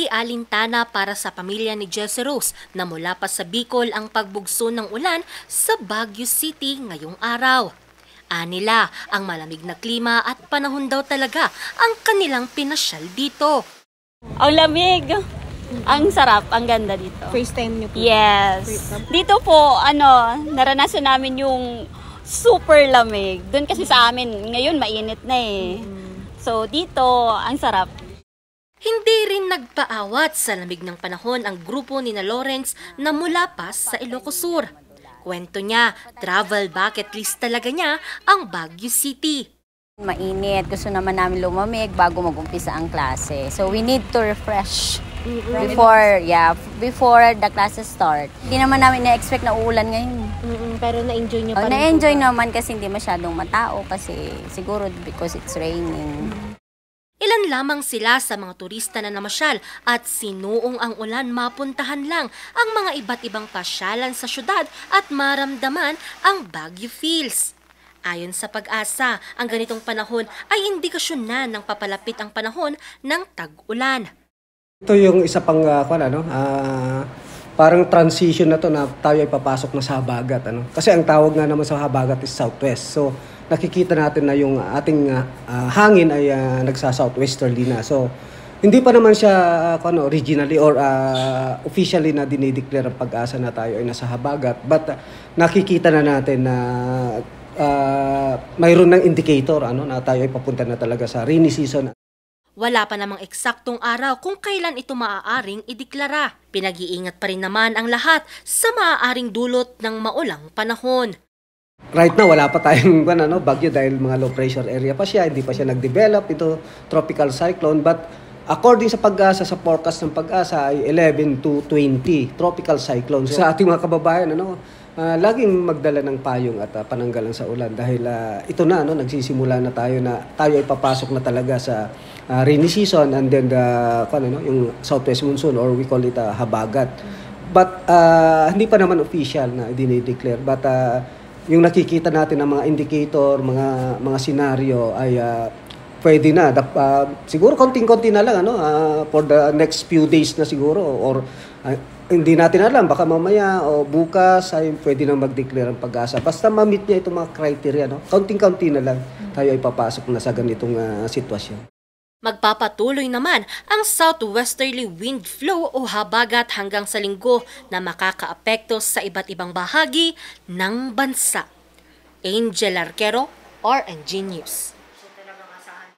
Hindi alintana para sa pamilya ni Jessie Rose na mula pa sa Bicol ang pagbugso ng ulan sa Baguio City ngayong araw. Anila, ang malamig na klima at panahon daw talaga ang kanilang pinasyal dito. Ang lamig! Ang sarap, ang ganda dito. First time niyo po? Yes. Dito po, naranasan namin yung super lamig. Doon kasi sa amin, ngayon mainit na eh. So dito, ang sarap. Hindi rin nagpaawat sa lamig ng panahon ang grupo ni na Lawrence na mula pa sa Ilocos Sur. Kwento niya, travel bucket list talaga niya ang Baguio City. Mainit, gusto naman namin lumamig bago mag-umpisa ang klase. So we need to refresh before the classes start. Hindi naman namin na-expect na uulan ngayon. Pero na-enjoy niyo pa rin? Na-enjoy naman kasi hindi masyadong matao kasi siguro because it's raining. Ilan lamang sila sa mga turista na namasyal at sinuong ang ulan mapuntahan lang ang mga iba't ibang pasyalan sa syudad at maramdaman ang Baguio feels. Ayon sa Pag-asa, ang ganitong panahon ay indikasyon na ng papalapit ang panahon ng tag-ulan. Ito yung isa pang parang transition na to na tayo ay papasok na sa habagat. Kasi ang tawag nga naman sa habagat is southwest. So nakikita natin na yung ating hangin ay nagsa-southwesterly na. So hindi pa naman siya originally or officially na dinideclare ang Pag-asa na tayo ay nasa habagat. But nakikita na natin na mayroon ng indicator na tayo ay papunta na talaga sa rainy season. Wala pa namang eksaktong araw kung kailan ito maaaring ideklara. Pinag-iingat pa rin naman ang lahat sa maaaring dulot ng maulang panahon. Right now, wala pa tayong bagyo dahil mga low pressure area pa siya. Hindi pa siya nag-develop ito, tropical cyclone. But according sa Pag-asa, sa forecast ng Pag-asa ay 11 to 20 tropical cyclones. So, sa ating mga kababayan, laging magdala ng payong at pananggalang sa ulan dahil ito na nagsisimula na tayo ay papasok na talaga sa rainy season and then yung southwest monsoon or we call it habagat. But hindi pa naman official na dinideclare, but yung nakikita natin ng mga indicator, mga senaryo ay pwede na. Siguro konting-konti na lang for the next few days na siguro or hindi natin alam, baka mamaya o bukas ay pwede nang mag-declare ang Pag-asa. Basta ma-meet niya itong mga criteria, kaunting-kaunti na lang tayo ay papasok na sa ganitong sitwasyon. Magpapatuloy naman ang southwesterly wind flow o habagat hanggang sa Linggo na makakaapekto sa iba't ibang bahagi ng bansa. Angel Arquero, RNG News.